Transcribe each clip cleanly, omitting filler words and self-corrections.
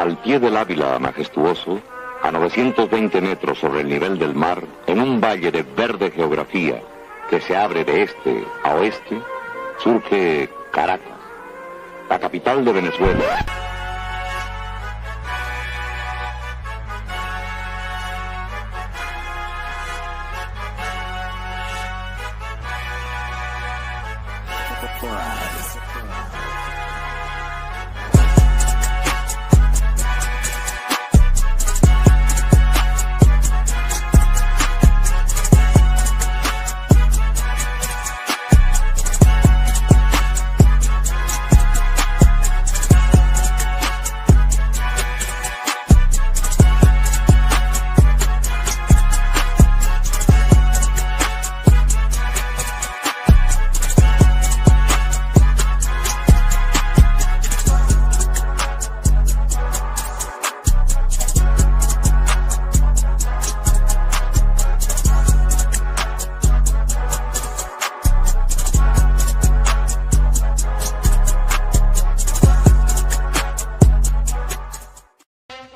Al pie del Ávila majestuoso, a 920 metros sobre el nivel del mar, en un valle de verde geografía que se abre de este a oeste, surge Caracas, la capital de Venezuela.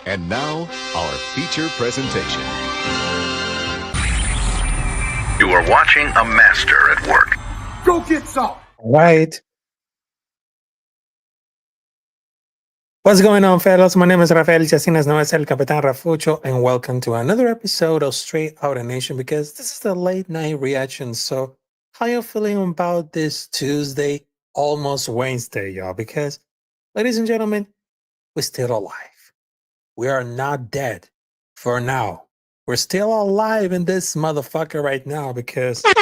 And now, our feature presentation. You are watching a master at work. Go get some! All right. What's going on, fellas? My name is Rafael Chacinas, known as El Capitán Rafucho, and welcome to another episode of Straight Outta Nation, because this is the late night reaction. So, how you feeling about this Tuesday, almost Wednesday, y'all? Because, ladies and gentlemen, we're still alive. We are not dead for now. We're still alive in this motherfucker right now because we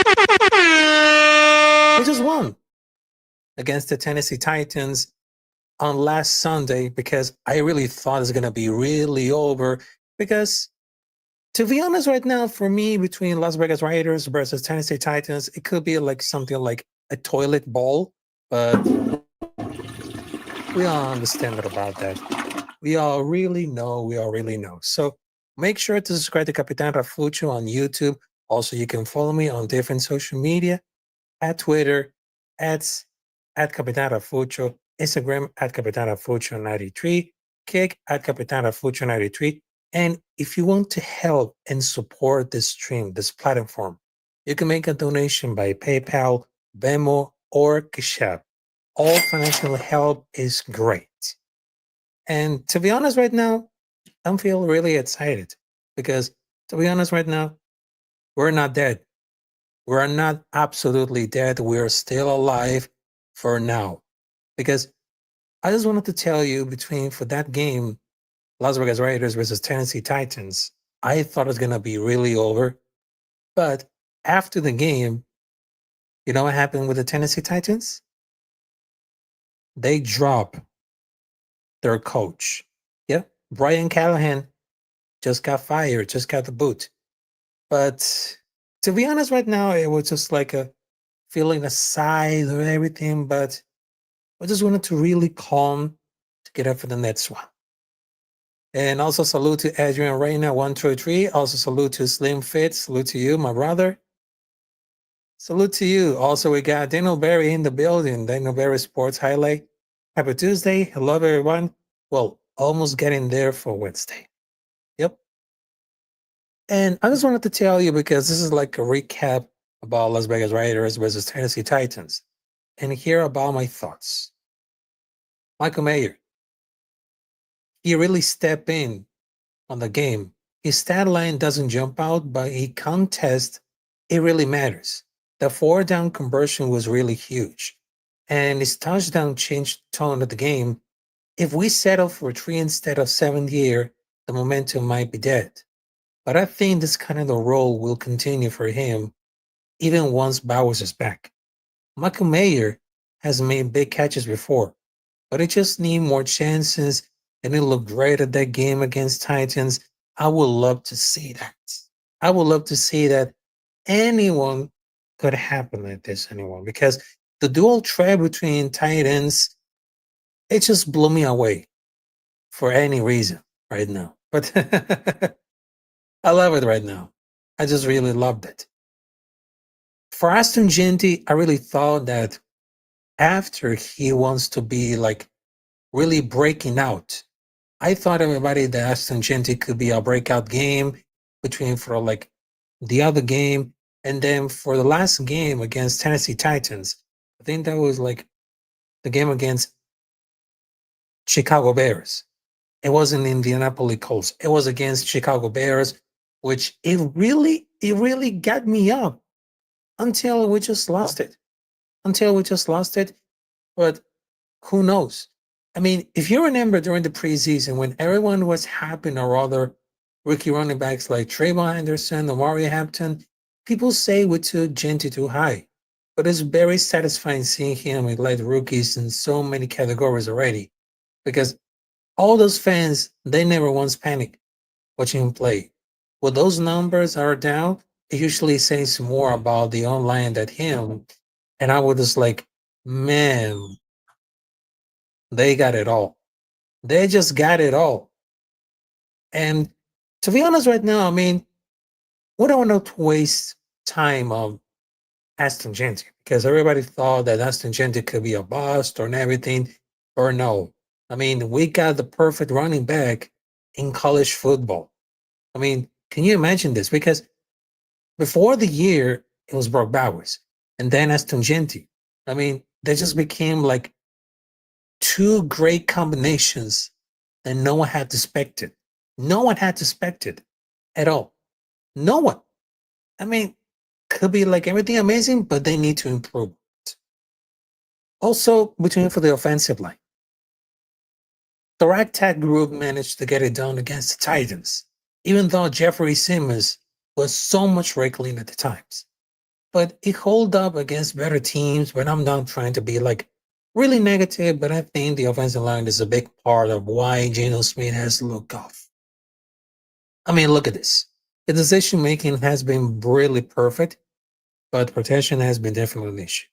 just won against the Tennessee Titans on last Sunday, because I really thought it was going to be really over. Because, to be honest, right now, for me, between Las Vegas Raiders versus Tennessee Titans, it could be like something like a toilet bowl, but we all understand about that. We all really know. So make sure to subscribe to Capitán Rafucho on YouTube. Also, you can follow me on different social media, at Twitter, at Capitán Rafucho, Instagram at Capitán Rafucho 93, Kick at Capitán Rafucho 93. And if you want to help and support this stream, this platform, you can make a donation by PayPal, Venmo, or Cash App. All financial help is great. And to be honest right now, I'm feeling really excited because, to be honest right now, we're not dead. We're not absolutely dead. We're still alive for now. Because I just wanted to tell you, for that game, Las Vegas Raiders versus Tennessee Titans, I thought it was going to be really over. But after the game, you know what happened with the Tennessee Titans? They dropped their coach. Yeah, Brian Callahan just got fired, just got the boot. But to be honest, right now, it was just like a feeling aside or everything. But I just wanted to really calm to get up for the next one. And also salute to Adrian Reyna 123. Also salute to Slim Fit. Salute to you, my brother. Salute to you. Also, we got Daniel Berry in the building. Daniel Berry Sports Highlight. Happy Tuesday. Hello, everyone. Well, almost getting there for Wednesday. Yep. And I just wanted to tell you, because this is like a recap about Las Vegas Raiders versus Tennessee Titans, and hear about my thoughts. Michael Mayer, he really stepped in on the game. His stat line doesn't jump out, but he contests, it really matters. The 4-down conversion was really huge, and his touchdown changed the tone of the game. If we settle for 3 instead of 7 here, the momentum might be dead. But I think this kind of a role will continue for him, even once Bowers is back. Michael Mayer has made big catches before, but it just needs more chances, and it looked great at that game against Titans. I would love to see that. I would love to see that anyone could happen like this, because the dual threat between tight ends, it just blew me away for any reason right now. But I love it right now. I just really loved it. For Aston Ginty, I really thought that after he wants to be like really breaking out, I thought everybody that Aston Gente could be a breakout game between for like the other game. And then for the last game against Tennessee Titans, I think that was like the game against Chicago Bears. It wasn't Indianapolis Colts. It was against Chicago Bears, which it really got me up until we just lost it. Until we just lost it. But who knows? I mean, if you remember during the preseason when everyone was happy or other rookie running backs like Trayvon Henderson, Amari Hampton, people say we took Gente too high. But it's very satisfying seeing him with like rookies in so many categories already. Because all those fans, they never once panic watching him play. When those numbers are down, it usually says more about the online than him. And I was just like, man, they got it all. They just got it all. And to be honest, right now, I mean, we don't want to waste time on Aston Gente because everybody thought that Aston Gente could be a bust or everything, or no. I mean, we got the perfect running back in college football. I mean, can you imagine this? Because before the year, it was Brock Bowers and then Aston Gente. I mean, they just became like two great combinations that no one had expected. No one had expected at all. No one. I mean, could be like everything amazing, but they need to improve. Also, between for the offensive line, the ragtag group managed to get it done against the Titans, even though Jeffrey Simmons was so much wriggling at the times. But it held up against better teams, but I'm not trying to be like really negative, but I think the offensive line is a big part of why Geno Smith has looked off. I mean, look at this. The decision making has been really perfect, but protection has been definitely an issue.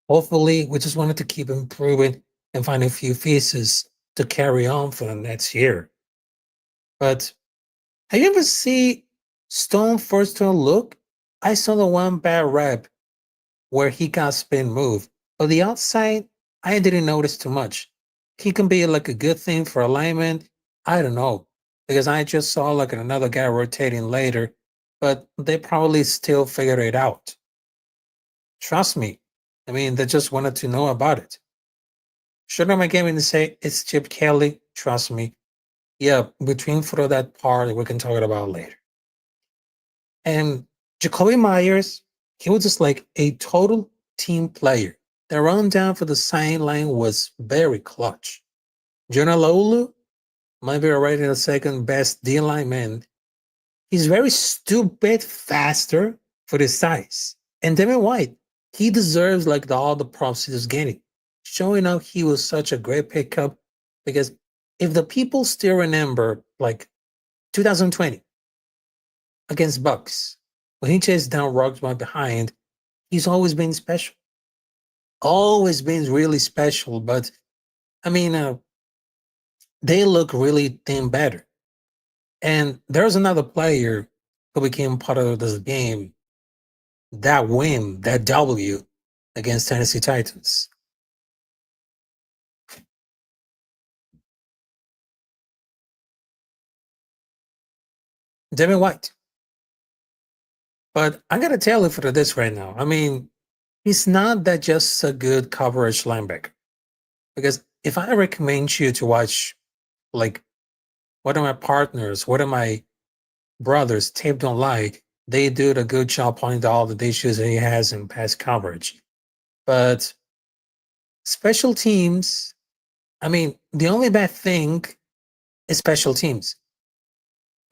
Hopefully, we just wanted to keep improving and find a few pieces to carry on for the next year. But have you ever seen Stone first to look? I saw the one bad rep where he got spin move, but the outside, I didn't notice too much. He can be like a good thing for alignment. I don't know, because I just saw like another guy rotating later, but they probably still figured it out. Trust me. I mean, they just wanted to know about it. Should I came in to say it's Chip Kelly? Trust me. Yeah, between for that part, we can talk about later. And Jacoby Myers, he was just like a total team player. The rundown for the sideline was very clutch. Jonah Lolu might be already the second best D lineman. He's very stupid faster for his size. And Devin White, he deserves like all the props he's getting. Showing up, he was such a great pickup because if the people still remember like 2020 against Bucks, when he chased down Ruggs by behind, he's always been special. Always been really special. But I mean, they look really thin better. And there's another player who became part of this game, that win, that W against Tennessee Titans. Devin White. But I gotta tell you for this right now. I mean, he's not that just a good coverage linebacker. Because if I recommend you to watch like one of my partners, one of my brothers, Tape Don't Lie, they do a good job pointing out all the issues that he has in pass coverage. But special teams, I mean, the only bad thing is special teams.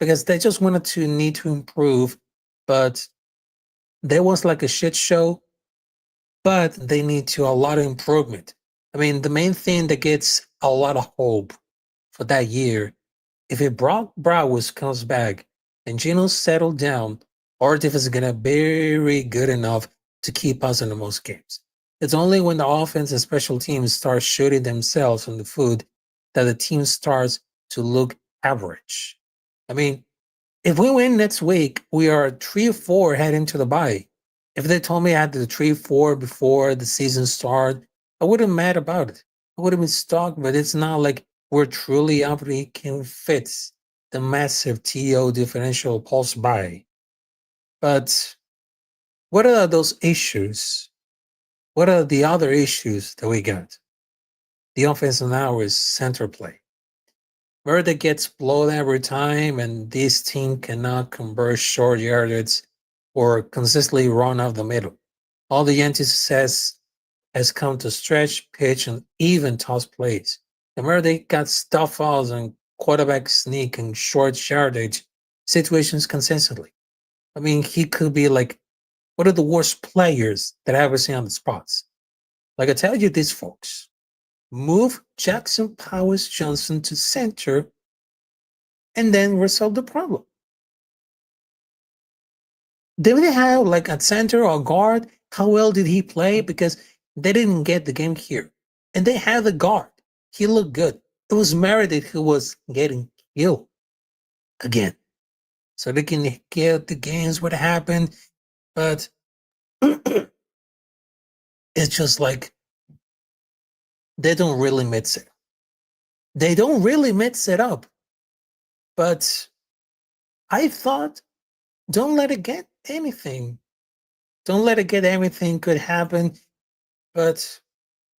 Because they just wanted to need to improve, but there was like a shit show, but they need to a lot of improvement. I mean, the main thing that gets a lot of hope for that year, if it Brock Browers comes back and Geno settled down, our defense is gonna be very good enough to keep us in the most games. It's only when the offense and special teams start shooting themselves in the foot that the team starts to look average. I mean, if we win next week, we are 3-4 heading to the bye. If they told me I had the 3-4 before the season started, I wouldn't be mad about it. I would have been stuck, but it's not like where truly everybody can fit the massive TO differential pulse by. But what are those issues? What are the other issues that we got? The offense now is center play. Murder gets blown every time, and this team cannot convert short yardage or consistently run out the middle. All the Yankees' success has come to stretch, pitch, and even toss plays. And where they got stuff outs and quarterback sneak and short yardage situations consistently. I mean, he could be like one of the worst players that I ever seen on the spots. Like I tell you this, folks, move Jackson Powers Johnson to center and then resolve the problem. Did they have like a center or guard? How well did he play? Because they didn't get the game here. And they had the guard. He looked good. It was Meredith who was getting killed again. So they can get the games what happened. But it's just like they don't really mix it. They don't really mix it up. But I thought, don't let it get anything. Don't let it get anything could happen. But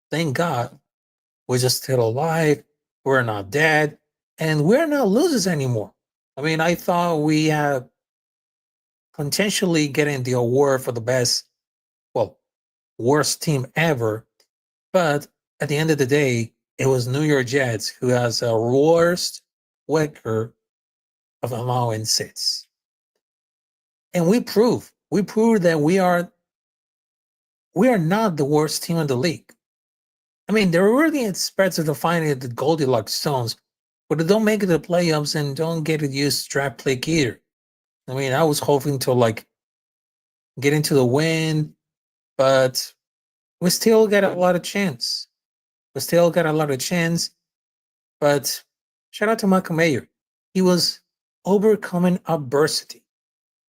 thank God we're just still alive. We're not dead. And we're not losers anymore. I mean, I thought we had potentially getting the award for the best, well, worst team ever. But at the end of the day, it was New York Jets who has a worst record of allowing sits. And we proved that we are not the worst team in the league. I mean, they're really expected to find it the Goldilocks zones, but they don't make it to the playoffs and don't get it used draft pick either. I mean, I was hoping to like get into the win, but we still got a lot of chance. We still got a lot of chance. But shout out to Michael Mayer. He was overcoming adversity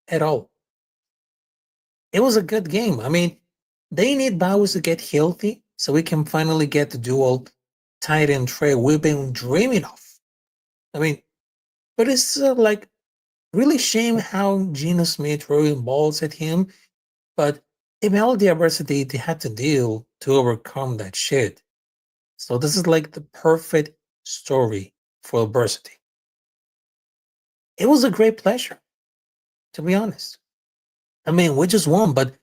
at all. It was a good game. I mean, they need Bowers to get healthy so we can finally get the dual tight end trade we've been dreaming of. I mean, but it's like really shame how Geno Smith throwing balls at him. But in all the adversity they had to deal to overcome that shit. So this is like the perfect story for adversity. It was a great pleasure, to be honest. I mean, we just won, but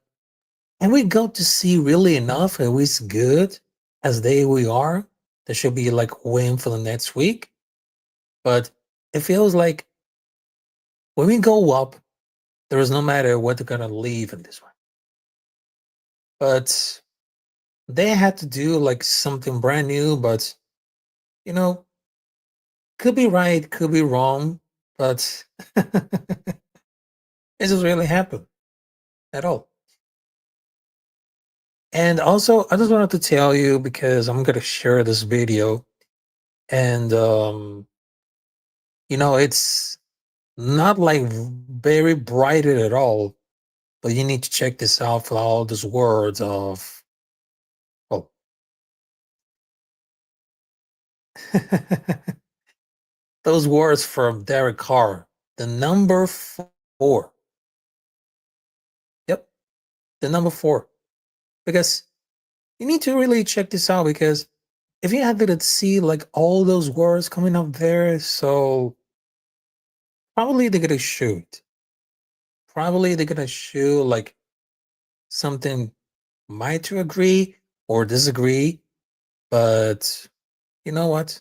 and we got to see really enough. It was good as we are. There should be like win for the next week. But it feels like when we go up, there is no matter what they're gonna leave in this one. But they had to do like something brand new, but you know, could be right, could be wrong, but it just really happened at all. And also, I just wanted to tell you because I'm gonna share this video, and it's not like very bright at all, but you need to check this out for all these words of oh. Those words from Derek Carr, the number 4. Yep, the number 4. Because you need to really check this out because if you had to see like all those words coming up there, so probably they're gonna shoot. Probably they're gonna shoot like something might to agree or disagree, but you know what?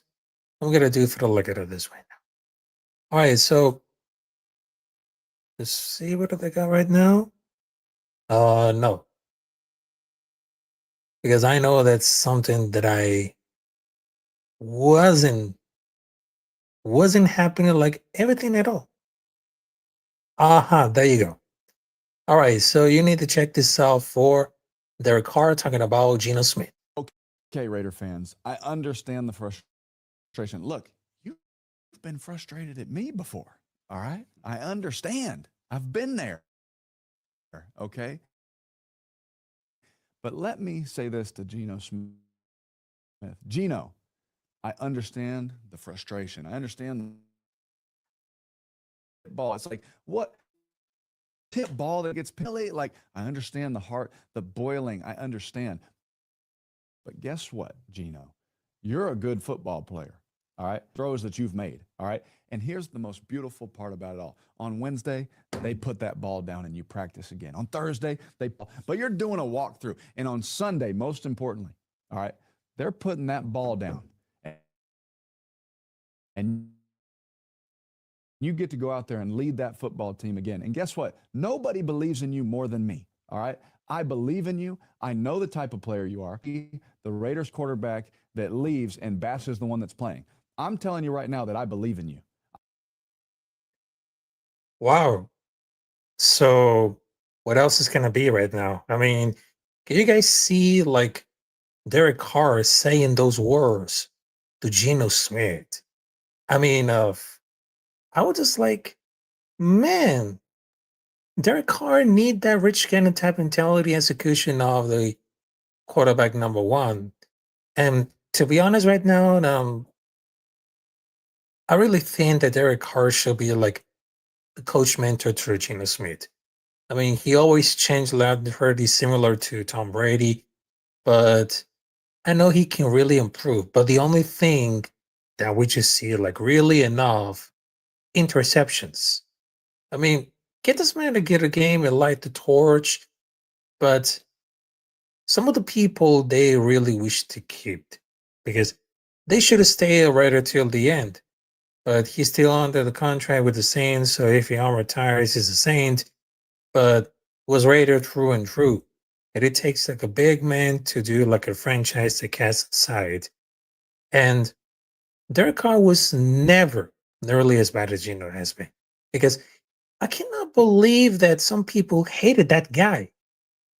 I'm gonna do for the look at it this way now. All right, so let's see what they got right now. No, because I know that's something that I wasn't happening like everything at all. Aha, there you go. All right, so you need to check this out for Derek Carr talking about Geno Smith. Okay, Raider fans, I understand the frustration. Look, you've been frustrated at me before, all right? I understand. I've been there, okay? But let me say this to Geno Smith. Geno, I understand the frustration. I understand the ball. It's like, what tip ball that gets Pele? Like, I understand the heart, the boiling. I understand. But guess what, Gino? You're a good football player. All right. Throws that you've made. All right. And here's the most beautiful part about it all. On Wednesday, they put that ball down and you practice again. On Thursday, but you're doing a walkthrough. And on Sunday, most importantly, all right, they're putting that ball down. And you get to go out there and lead that football team again. And guess what? Nobody believes in you more than me. All right. I believe in you. I know the type of player you are. The Raiders quarterback that leaves and Bass is the one that's playing. I'm telling you right now that I believe in you. Wow. So what else is going to be right now? I mean, can you guys see like Derek Carr saying those words to Geno Smith? I mean, I was just like, man, Derek Carr need that Rich Gannon type mentality execution of the quarterback number one. And to be honest, right now, I really think that Derek Carr should be like the coach mentor to Geno Smith. I mean, he always changed loud and pretty similar to Tom Brady, but I know he can really improve. But the only thing that we just see like really enough interceptions. I mean, get this man to get a game and light the torch, but some of the people they really wish to keep because they should have stayed right until the end. But he's still under the contract with the Saints, so if he retires, he's a Saint. But was Raider through and through. And it takes like a big man to do like a franchise to cast aside. And Derek Carr was never nearly as bad as Geno has been. Because I cannot believe that some people hated that guy.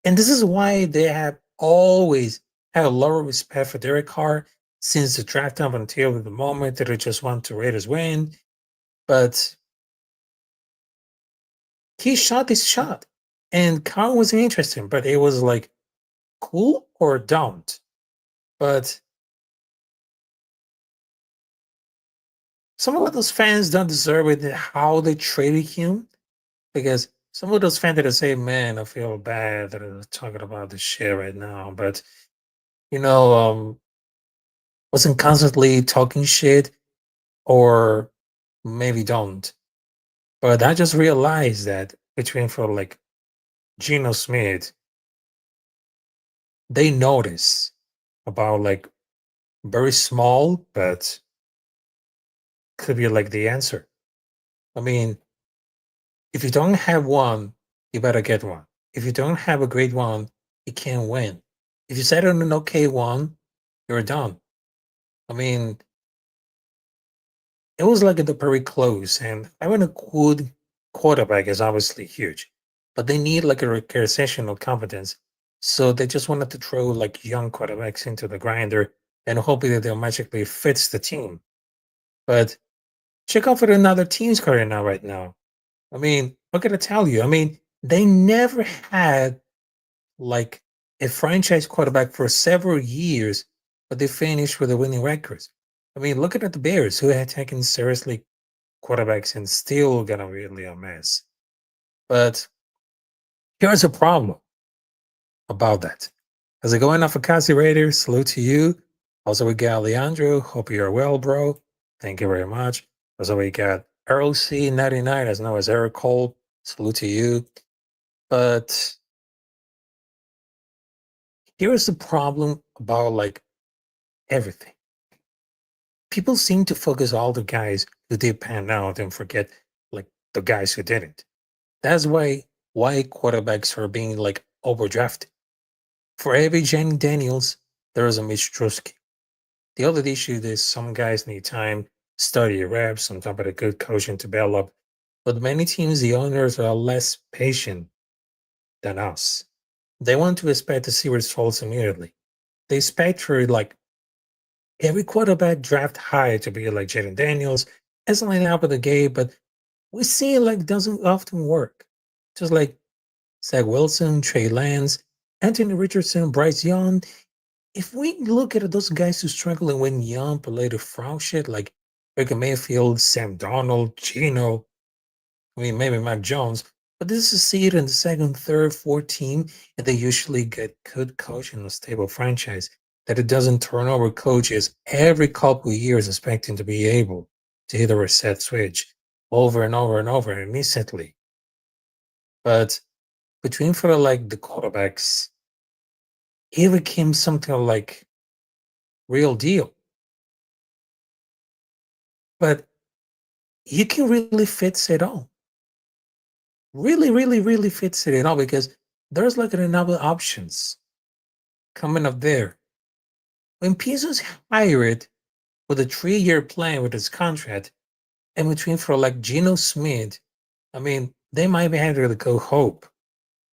And this is why they have always had a lot of respect for Derek Carr since the draft up until the moment that they just want the Raiders win. But he shot his shot. And Carr was interesting, but it was like cool or don't. But some of those fans don't deserve it how they traded him. Because some of those fans that say, man, I feel bad that I'm talking about this shit right now. But wasn't constantly talking shit or maybe don't. But I just realized that between for like Geno Smith, they notice about like very small, but could be like the answer. I mean, if you don't have one, you better get one. If you don't have a great one, you can't win. If you settle on an okay one, you're done. I mean, it was like the very close, and having a good quarterback is obviously huge, but they need like a recursion of competence. So they just wanted to throw like young quarterbacks into the grinder and hoping that they'll magically fits the team. But check out for another team's career now, right now. I mean, what can I tell you? I mean, they never had like a franchise quarterback for several years, but they finished with a winning record. I mean, looking at the Bears, who had taken seriously quarterbacks and still got a really a mess. But here's a problem about that. As I go in off of Kasi Raiders, salute to you. Also, we got Leandro. Hope you're well, bro. Thank you very much. Also, we got Earl C99, as known as Eric Cole. Salute to you. But here's the problem about like everything. People seem to focus all the guys who did pan out and forget like the guys who didn't. That's why quarterbacks are being like overdrafted. For every Jenny Daniels, there is a Mitch Trubisky. The other issue is some guys need time, study reps, on top of a good coaching to develop. But many teams, the owners are less patient than us. They want to expect to see results immediately. They expect for like every quarterback draft high to be like Jaden Daniels, as like out of the game, but we see it like doesn't often work. Just like Zach Wilson, Trey Lance, Anthony Richardson, Bryce Young. if we look at those guys who struggle and win young, Pelato Frau shit, like Baker Mayfield, Sam Donald, Gino, I mean, maybe Mac Jones, but this is seed in the second, third, fourth team, and they usually get good coach in a stable franchise that it doesn't turn over coaches every couple of years, expecting to be able to hit a reset switch over and over and over and instantly. But between for like the quarterbacks, it became something like real deal. But you can really fix it all. Really, really, really fits it all because there's like another options coming up there. When Pizzo's hired with a 3-year plan with his contract, and between for like Geno Smith, I mean, they might be having to go hope,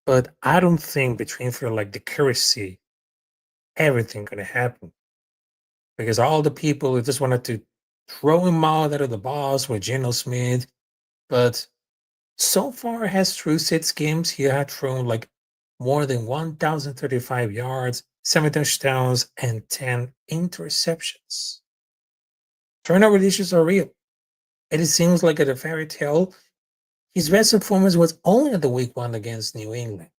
but I don't think between for like the currency, everything gonna happen because all the people who just wanted to throw him out of the boss with Geno Smith, but so far has through 6 games, he had thrown like more than 1,035 yards, 7 touchdowns, and 10 interceptions. Turnover issues are real. And it seems like a fairy tale. His best performance was only at the week 1 against New England.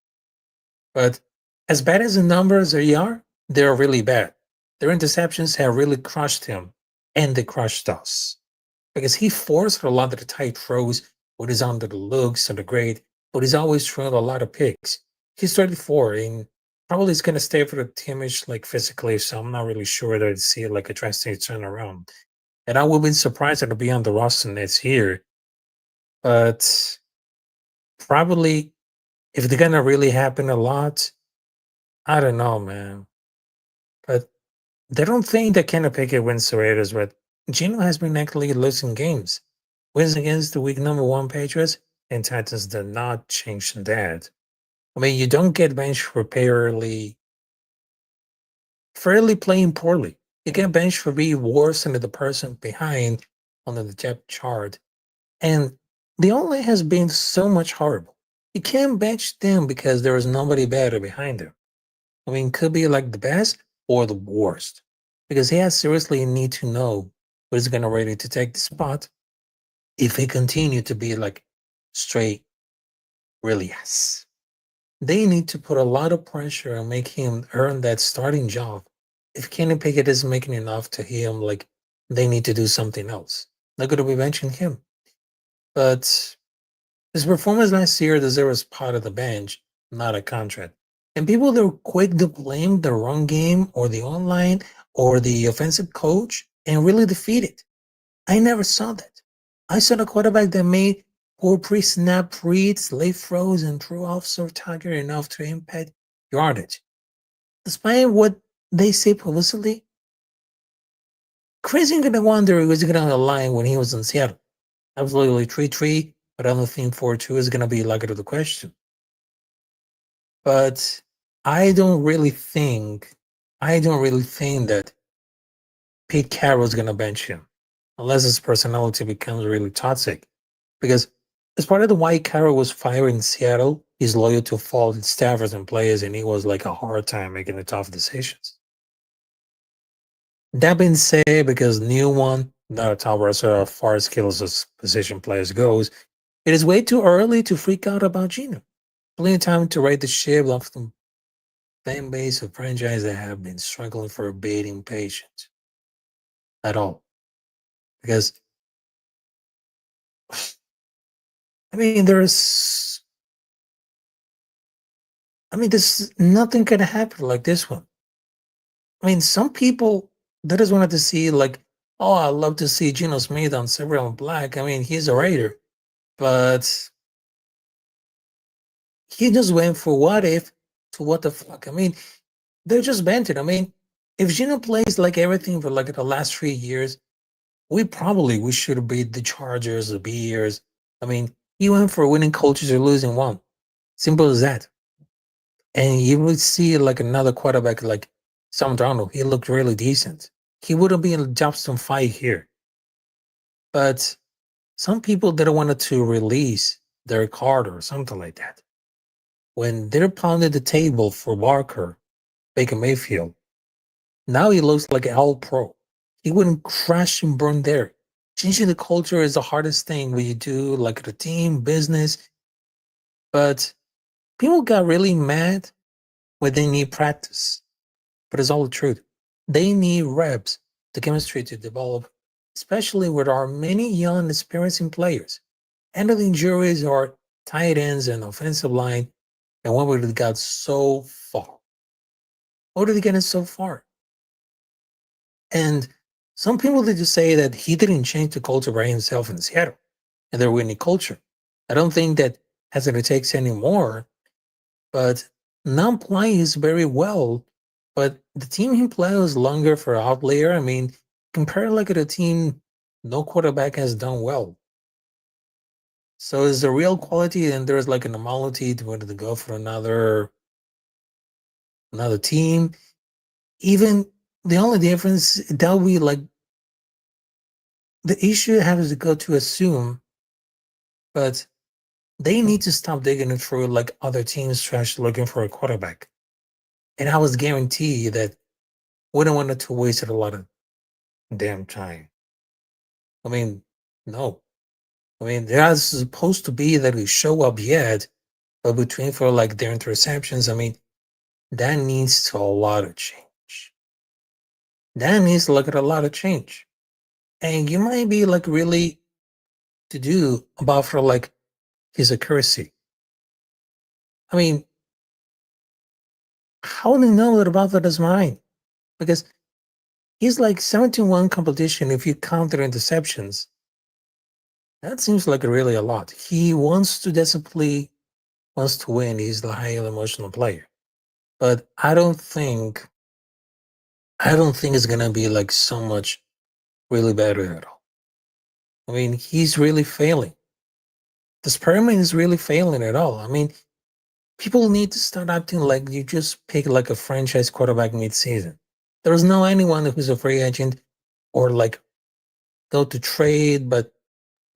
But as bad as the numbers are, they're really bad. Their interceptions have really crushed him, and they crushed us. Because he forced a lot of the tight throws with his under the looks and the grade, but he's always thrown a lot of picks. He's 34 and probably is going to stay for the teamish like physically, so I'm not really sure that I'd see like a drastic turnaround. And I will be surprised to be on the roster next year. But probably if they're going to really happen a lot, I don't know, man. But they don't think that Kenny Pickett wins the Raiders, but Gino has been actually losing games. Wins against the week number 1 Patriots and Titans did not change that. I mean, you don't get benched for fairly playing poorly. You get benched for being worse than the person behind on the depth chart. And the online has been so much horrible. You can't bench them because there is nobody better behind them. I mean, could be like the best or the worst. Because he has seriously need to know what is going to ready to take the spot if he continue to be like straight really yes. They need to put a lot of pressure and make him earn that starting job. If Kenny Pickett isn't making enough to him, like they need to do something else. They're going to be benching him. But his performance last year deserves part of the bench, not a contract. And people that are quick to blame the run game or the online or the offensive coach and really defeat it. I never saw that. I saw the quarterback that made poor pre-snap reads, late throws, and threw off soft target enough to impact yardage. Despite what they say publicly, Chris ain't gonna wonder who's gonna align when he was in Seattle. Absolutely 3-3, but I don't think 4-2 is gonna be like out of the question. But I don't really think that Pete Carroll's gonna bench him unless his personality becomes really toxic. Because as part of the why Carroll was fired in Seattle, he's loyal to fault staffers and players, and he was like a hard time making the tough decisions. That being said, because new one, not a top wrestler as far as skills as position players goes, it is way too early to freak out about Gino. Plenty of time to right the ship off the fan base of franchise that have been struggling for baiting patience at all. Because I mean, there's nothing gonna happen like this one. I mean, some people they just wanted to see like, oh, I love to see Geno Smith on Silver and Black. I mean, he's a Raider, but he just went for what if to what the fuck. I mean, they're just bent it. I mean, if Geno plays like everything for like the last 3 years, we should have beat the Chargers, the Bears. I mean, he went for winning coaches or losing one. Simple as that. And you would see like another quarterback like Sam Darnold. He looked really decent. He wouldn't be in a Jobston fight here. But some people didn't want to release their card or something like that. When they're pounding the table for Barker, Baker Mayfield, Now he looks like an all pro. He wouldn't crash and burn there. Changing the culture is the hardest thing when you do like a team business. But people got really mad when they need practice. But it's all the truth. They need reps, the chemistry to develop, especially with our many young, experiencing players. And the injuries are tight ends and offensive line. And when we got so far. What did he get so far? And some people did just say that he didn't change the culture by himself in Seattle. And they're winning culture. I don't think that has what it takes anymore. But now plays very well. But the team he plays longer for outlier. I mean, compare like at a team no quarterback has done well. So is the real quality, and there's like an anomaly to want to go for another team. Even the only difference that we like the issue has to go to assume, but they need to stop digging it through like other teams trash looking for a quarterback. And I was guarantee that we don't want to waste a lot of damn time. I mean, no. I mean, they're supposed to be that we show up yet, but between for like their interceptions, I mean, that needs a lot of change. That needs to look at a lot of change. And you might be like really to do about for like his accuracy. I mean, how do you know that about that is mine? Because he's like 17-1 competition if you count their interceptions. That seems like really a lot. He wants to desperately wants to win. He's the highly emotional player. But I don't think it's gonna be like so much really better at all. I mean, he's really failing. The experiment is really failing at all. I mean, people need to start acting like you just pick like a franchise quarterback mid-season. There's no anyone who's a free agent or like go to trade, but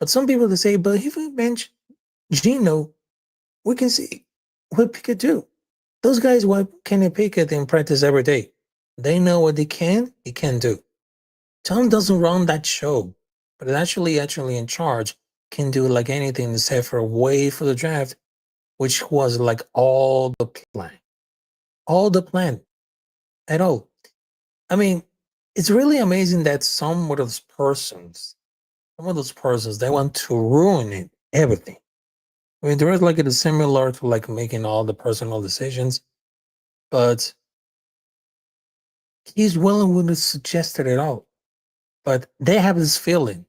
some people they say, but if we bench Gino, we can see what Pickett do. Those guys, why Kenny Pickett in practice every day? They know what he can do. Tom doesn't run that show, but actually in charge can do like anything except for wait for the draft, which was like all the plan at all. I mean, it's really amazing that some of those persons, they want to ruin it, everything. I mean, there is like a similar to like making all the personal decisions, but he's willing to suggest it at all. But they have this feeling.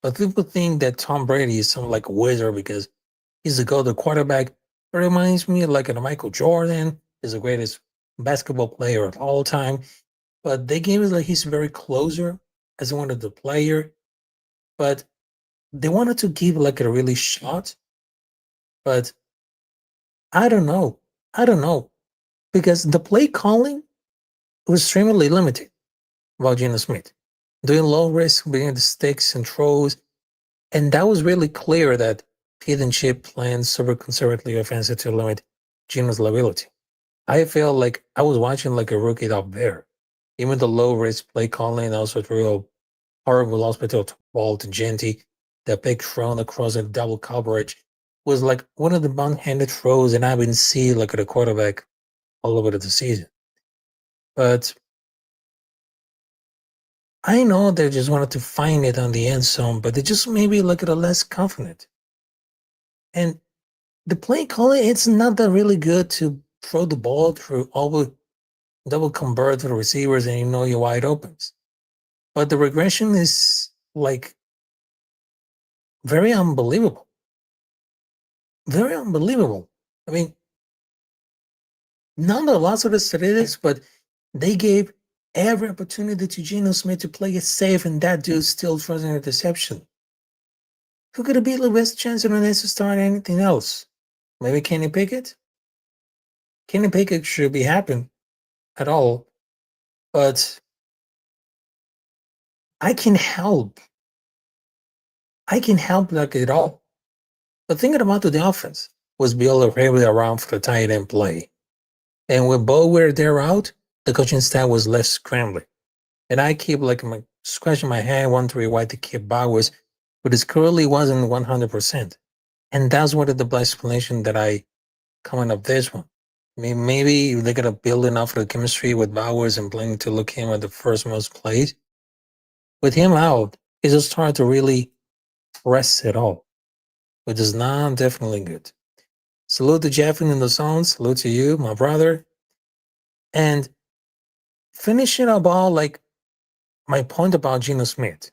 But people think that Tom Brady is some like wizard because he's a go-to quarterback. It reminds me of like a Michael Jordan is the greatest basketball player of all time. But they gave us like he's very closer as one of the player. But they wanted to give like a really shot. But I don't know. Because the play calling was extremely limited about Geno Smith. Doing low risk, bringing the sticks and throws. And that was really clear that Pete and Chip planned super conservatively offensive to limit Geno's liability. I felt like I was watching like a rookie up there. Even the low risk play calling, also real horrible hospital ball to Genty, the big thrown across a double coverage was like one of the one-handed throws, and I've been seeing like a quarterback all over the season. But I know they just wanted to find it on the end zone, but they just maybe look at a less confident. And the play calling, it's not that really good to throw the ball through all the double convert to the receivers and you know you're wide opens. But the regression is like very unbelievable. Very unbelievable. I mean, not a lot of the statistics, but they gave every opportunity to Geno Smith to play it safe, and that dude still throws an interception. Who could it be the best chance of an to start anything else? Maybe Kenny Pickett? Kenny Pickett should be happy at all, but I can help. Like at all. But thinking about the offense was built heavily around for the tight end play. And when both were there out, the coaching staff was less scrambling. And I keep like scratching my head, wondering why they keep Bowers, but it clearly wasn't 100%. And that's one of the explanation that I coming up this one. I mean, maybe they're gonna build enough of the chemistry with Bowers and planning to look him at the first most plays. With him out, it's just hard to really press it all, which is not definitely good. Salute to Jeffin in the zone. Salute to you, my brother. And finishing up all like my point about Geno Smith.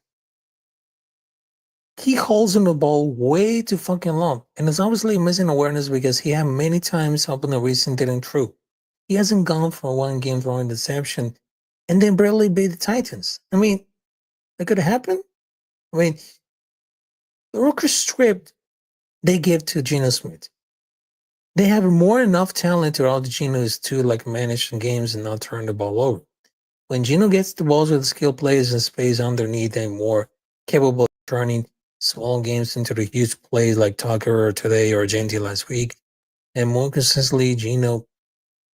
He holds on the ball way too fucking long. And it's obviously missing awareness because he had many times helping the reason didn't true. He hasn't gone for one game throwing deception and then barely beat the Titans. I mean, that could happen. I mean, the rookie script they give to Geno Smith. They have more enough talent to all the Geno is to like manage games and not turn the ball over. When Geno gets the balls with skill plays and space underneath and more capable of turning small games into the huge plays like Tucker today or Genty last week, and more consistently Geno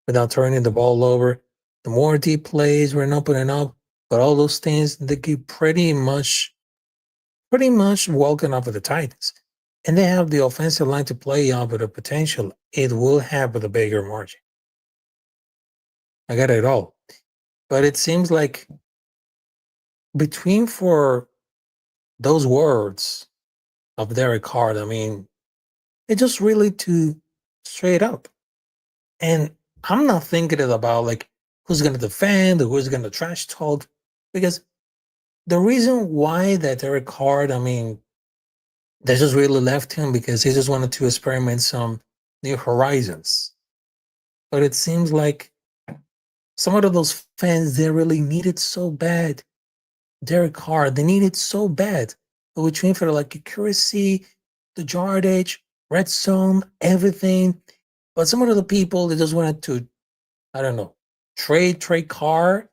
without turning the ball over, the more deep plays we're not putting up, but all those things they get pretty much walking off of the Titans. And they have the offensive line to play off of the potential it will have with a bigger margin. I got it all. But it seems like between for those words of Derek Carr, I mean, it's just really too straight up. And I'm not thinking about like who's going to defend or who's going to trash talk, because the reason why that Derek Carr, I mean, they just really left him because he just wanted to experiment some new horizons. But it seems like some of those fans, they really needed so bad Derek Carr. They needed so bad. But we trained for like accuracy, the yardage, red zone, everything. But some of the people, they just wanted to, I don't know, trade Carr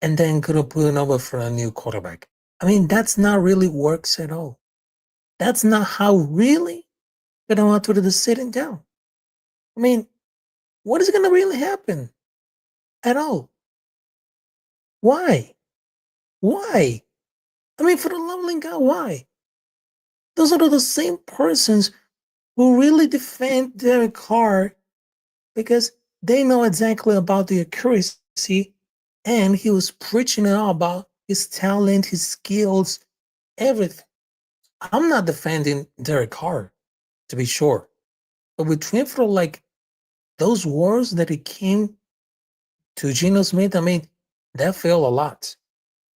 and then could have put an over for a new quarterback. I mean, that's not really works at all. That's not how really they don't want to do the sitting down. I mean, what is going to really happen at all? Why? Why? I mean, for the lovely God, why? Those are the same persons who really defend Derek Carr because they know exactly about the accuracy and he was preaching it all about his talent, his skills, everything. I'm not defending Derek Carr, to be sure. But with Twitter, like those words that it came to Geno Smith, I mean, that fell a lot.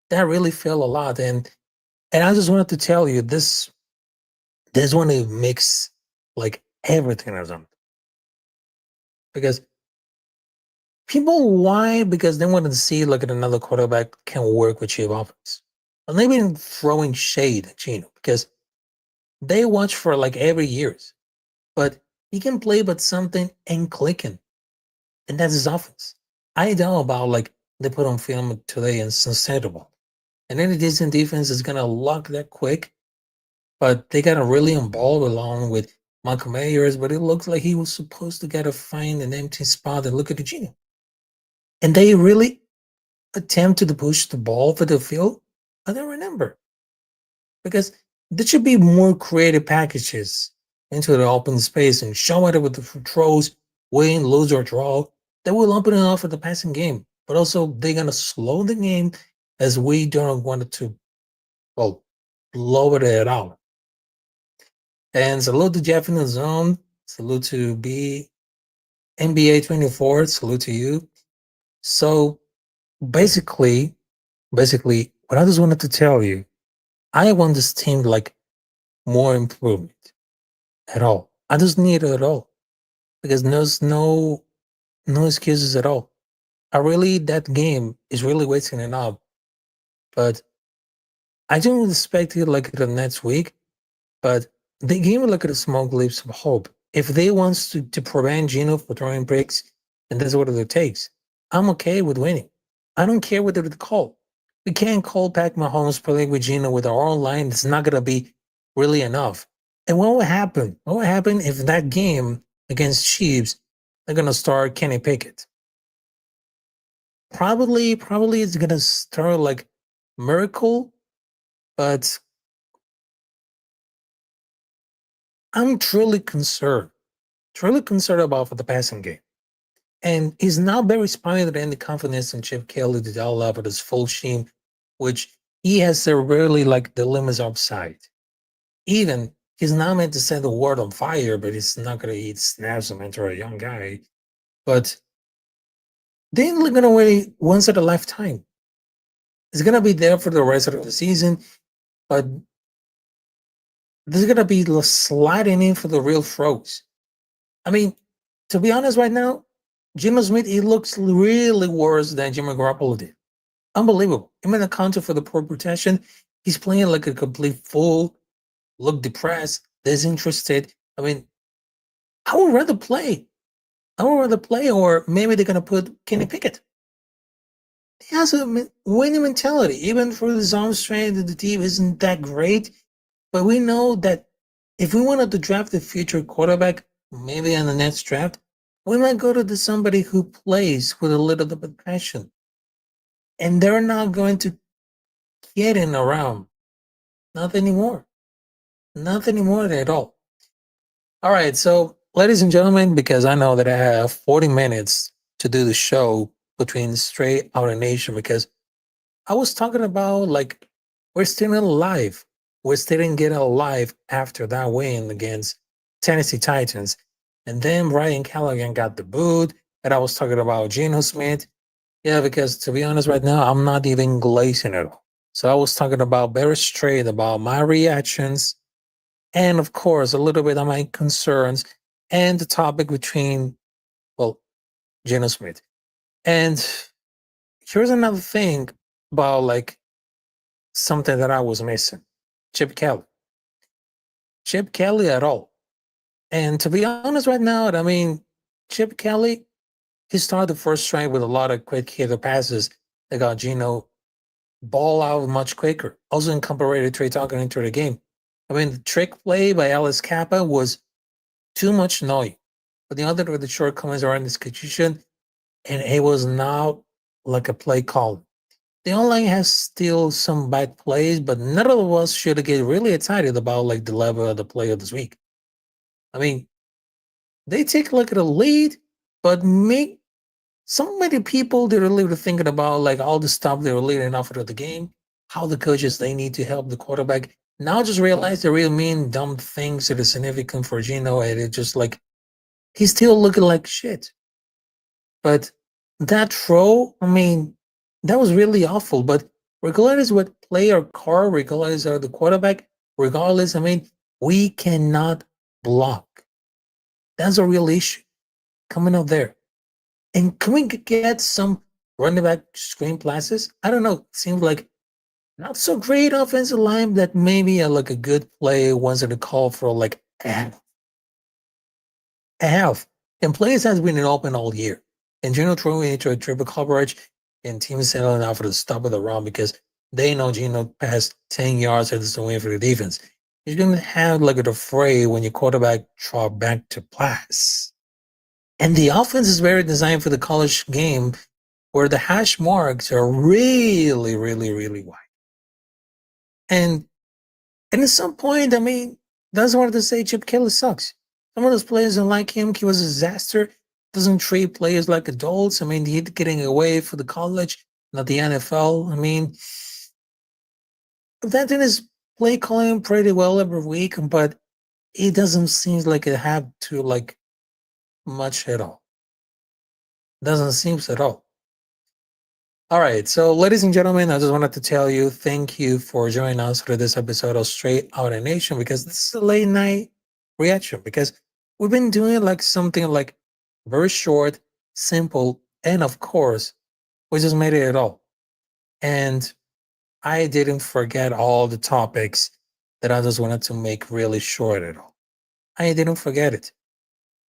That really fell a lot. And I just wanted to tell you this one it makes like everything or something. Because people, why? Because they wanted to see like another quarterback can work with cheap offense. And they've been throwing shade at Geno because they watch for like every years. But he can play but something ain't clicking. And that's his offense. I know about like they put on film today and it's unsettable. And any decent defense is gonna lock that quick. But they got a really involved along with Malcolm Ayers, but it looks like he was supposed to get to find an empty spot and look at the Geno. And they really attempted to push the ball for the field. I don't remember. Because there should be more creative packages into the open space and show it with the throws, win, lose, or draw. That will open it up for the passing game. But also, they're going to slow the game as we don't want it to, well, lower it out. And salute to Jeff in the zone. Salute to NBA 24. Salute to you. So basically, what I just wanted to tell you, I want this team like more improvement at all. I just need it at all because there's no excuses at all. That game is really wasting it up. But I don't expect it like the next week. But they gave me like a small glimpse of hope. If they want to prevent Geno from throwing breaks, then that's what it takes. I'm okay with winning. I don't care what they call. We can't call Pat Mahomes playing with Geno with our own line. It's not gonna be really enough. And what will happen? What will happen if that game against Chiefs they're gonna start Kenny Pickett? Probably it's gonna start like miracle, but I'm truly concerned about for the passing game. And he's not very inspired any confidence in Chip Kelly to develop with his full team, which he has severely like the limits upside. Even he's not meant to set the world on fire, but he's not gonna eat snaps and mentor a young guy. But they're only gonna wait once at a lifetime. He's gonna be there for the rest of the season, but there's gonna be sliding in for the real throws. I mean, to be honest, right now, Jimmy Smith, he looks really worse than Jimmy Garoppolo did. Unbelievable. Him in the counter for the poor protection, he's playing like a complete fool, look depressed, disinterested. I mean, I would rather play. Or maybe they're gonna put Kenny Pickett. He has a winning mentality, even for his arm strength. The team isn't that great, but we know that if we wanted to draft a future quarterback, maybe in the next draft, we might go to somebody who plays with a little bit of passion. And they're not going to get in around. Not anymore. Not anymore at all. All right. So, ladies and gentlemen, because I know that I have 40 minutes to do the show between Straight Outta Nation, because I was talking about like we're still alive. We're still getting alive after that win against Tennessee Titans. And then Ryan Callaghan got the boot. And I was talking about Geno Smith. Yeah, because to be honest, right now, I'm not even glazing at all. So I was talking about very straight about my reactions and, of course, a little bit of my concerns and the topic between, well, Geno Smith. And here's another thing about like something that I was missing. Chip Kelly. Chip Kelly at all. And to be honest, right now, I mean, Chip Kelly, he started the first strike with a lot of quick hitter passes that got Geno ball out much quicker. Also incorporated Trey Tucker into the game. I mean, the trick play by Alice Kappa was too much noise. But the other with the shortcomings are in this execution, and it was not like a play call. The online has still some bad plays, but none of us should get really excited about like the level of the play of this week. I mean, they take a look at a lead, but make so many people they're really thinking about like all the stuff they were leading off of the game, how the coaches they need to help the quarterback. Now just realize the real mean dumb things that are significant for Gino, and it's just like he's still looking like shit. But that throw, I mean, that was really awful. But regardless what play or car, regardless of the quarterback, regardless, I mean, we cannot block. That's a real issue coming up there. And can we get some running back screen passes? I don't know. It seems like not so great offensive line that maybe like a good play once in a call for like a half. And plays has been open all year. And Gino throwing into a triple coverage and teams settling out for the stop of the run because they know Gino passed 10 yards and it's the win for the defense. You're going to have like a fray when your quarterback drop back to pass. And the offense is very designed for the college game where the hash marks are really, really, really wide. And at some point, I mean, that's what to say Chip Kelly sucks. Some of those players don't like him. He was a disaster. Doesn't treat players like adults. I mean, he's getting away for the college, not the NFL. I mean, that thing is play calling pretty well every week, but it doesn't seem like it had to like much at all. Doesn't seem at all. All right, so ladies and gentlemen, I just wanted to tell you thank you for joining us for this episode of Straight Outta Nation because this is a late night reaction because we've been doing like something like very short, simple, and of course, we just made it at all. And I didn't forget all the topics that I just wanted to make really short at all. I didn't forget it.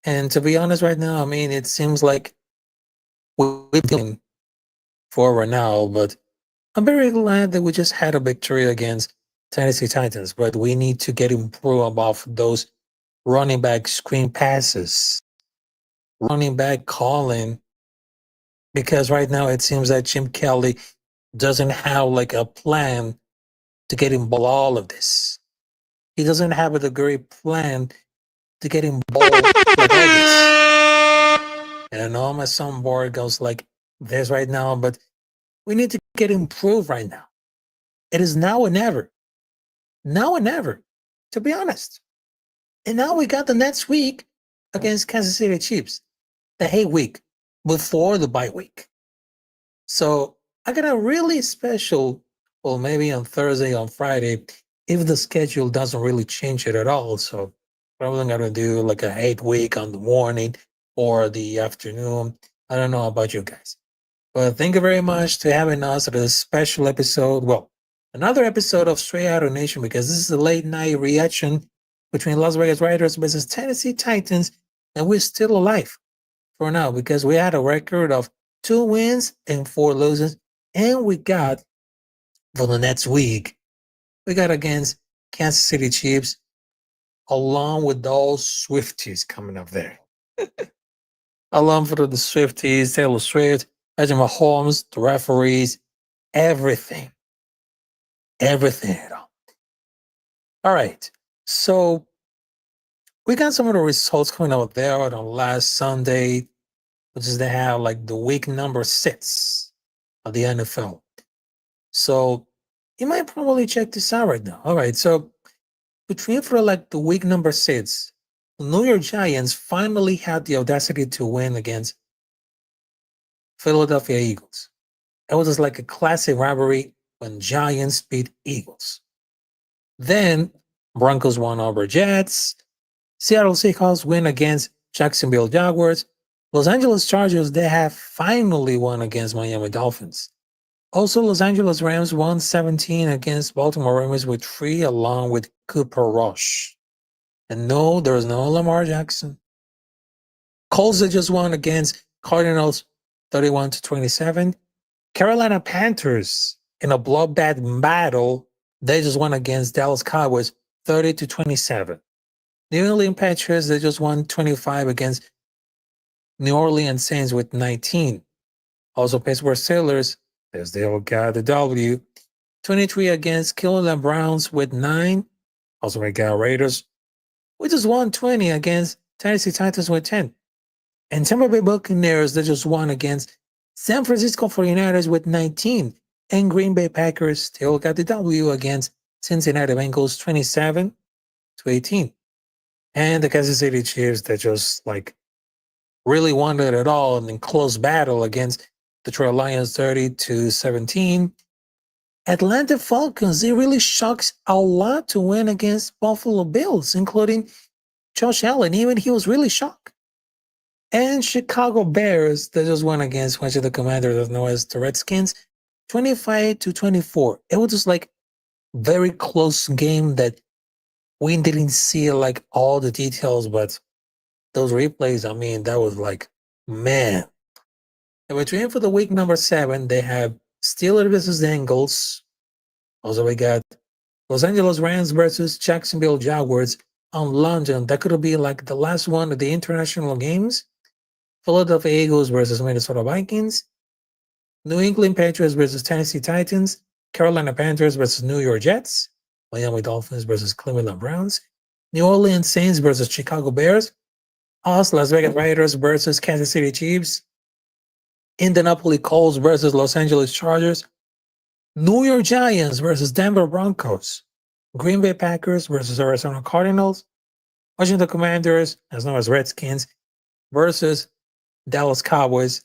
And to be honest, right now, I mean, it seems like we're doing forward now, but I'm very glad that we just had a victory against Tennessee Titans, but we need to get improved off those running back screen passes, running back calling because right now it seems that Jim Kelly doesn't have like a plan to get involved in all of this. He doesn't have a great plan to get involved with all this. And I know my soundboard goes like this right now, but we need to get improved right now. It is now and never. Now and never, to be honest. And now we got the next week against Kansas City Chiefs, the hate week before the bye week. So I got a really special, well, maybe on Thursday, on Friday, if the schedule doesn't really change it at all. So probably going to do like a hate week on the morning or the afternoon. I don't know about you guys. But thank you very much to having us at this special episode. Well, another episode of Straight Outta Nation, because this is a late night reaction between Las Vegas Raiders versus Tennessee Titans, and we're still alive for now because we had a record of 2 wins and 4 losses, and we got for the next week, we got against Kansas City Chiefs, along with those Swifties coming up there. Along for the Swifties, Taylor Swift, Patrick Mahomes, the referees, everything. Everything at all. All right. So we got some of the results coming out there on last Sunday, which is they have like the week number 6 of the NFL. So you might probably check this out right now. All right. So between for like the week number 6, the New York Giants finally had the audacity to win against Philadelphia Eagles. It was just like a classic rivalry when Giants beat Eagles. Then Broncos won over Jets. Seattle Seahawks win against Jacksonville Jaguars. Los Angeles Chargers, they have finally won against Miami Dolphins. Also, Los Angeles Rams won 17 against Baltimore Ravens with 3 along with Cooper Rush. And no, there is no Lamar Jackson. Colts, they just won against Cardinals 31-27. Carolina Panthers, in a bloodbath battle, they just won against Dallas Cowboys 30-27. New England Patriots, they just won 25 against New Orleans Saints with 19. Also, Pittsburgh Steelers, they still got the W. 23 against Cleveland Browns with 9. Also, we got Raiders, we just won 20 against Tennessee Titans with 10. And Tampa Bay Buccaneers, they just won against San Francisco 49ers with 19. And Green Bay Packers still got the W against Cincinnati Bengals 27-18. And the Kansas City Chiefs, they just like really won it at all and in close battle against Detroit Lions 30-17. Atlanta Falcons, they really shocked a lot to win against Buffalo Bills, including Josh Allen. Even he was really shocked. And Chicago Bears, they just won against one of the Commanders known as the Redskins, 25-24. It was just like very close game that we didn't see like all the details, but those replays, I mean, that was like, man. And between for the week number 7, they have Steelers versus Bengals. Also, we got Los Angeles Rams versus Jacksonville Jaguars on London. That could be like the last one of the international games. Philadelphia Eagles versus Minnesota Vikings. New England Patriots versus Tennessee Titans. Carolina Panthers versus New York Jets. Miami Dolphins versus Cleveland Browns. New Orleans Saints versus Chicago Bears. Las Vegas Raiders versus Kansas City Chiefs. Indianapolis Colts versus Los Angeles Chargers. New York Giants versus Denver Broncos. Green Bay Packers versus Arizona Cardinals. Washington Commanders, as known as Redskins, versus Dallas Cowboys.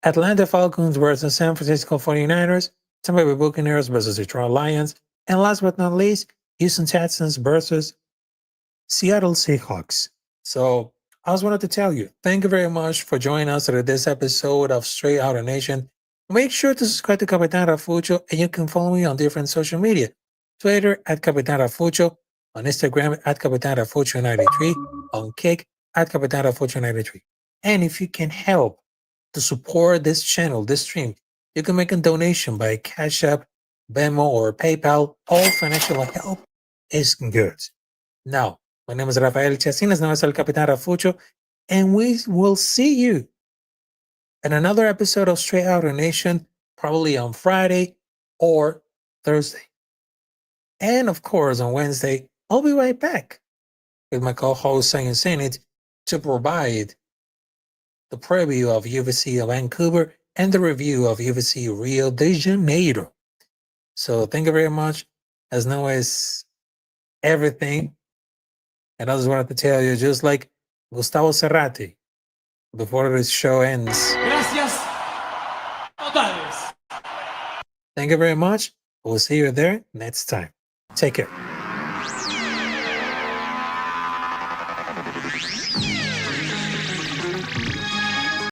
Atlanta Falcons versus San Francisco 49ers. Tampa Bay Buccaneers versus Detroit Lions. And last but not least, Houston Texans versus Seattle Seahawks. So I just wanted to tell you, thank you very much for joining us at this episode of Straight Outta Nation. Make sure to subscribe to Capitán Rafucho, and you can follow me on different social media. Twitter at Capitán Rafucho, on Instagram at Capitán Rafucho 93, on Kick at Capitán Rafucho 93. And if you can help to support this channel, this stream, you can make a donation by Cash App, Venmo, or PayPal. All financial help is good. Now, my name is Rafael Chacines, now es el Capitán Rafucho, and we will see you and another episode of Straight Outta Nation, probably on Friday or Thursday. And of course, on Wednesday, I'll be right back with my co-host Saying Senate to provide the preview of UFC Vancouver and the review of UFC Rio de Janeiro. So thank you very much. As now as everything, and I just wanted to tell you, just like Gustavo Cerati, before this show ends. Gracias totales. Thank you very much. We'll see you there next time. Take care.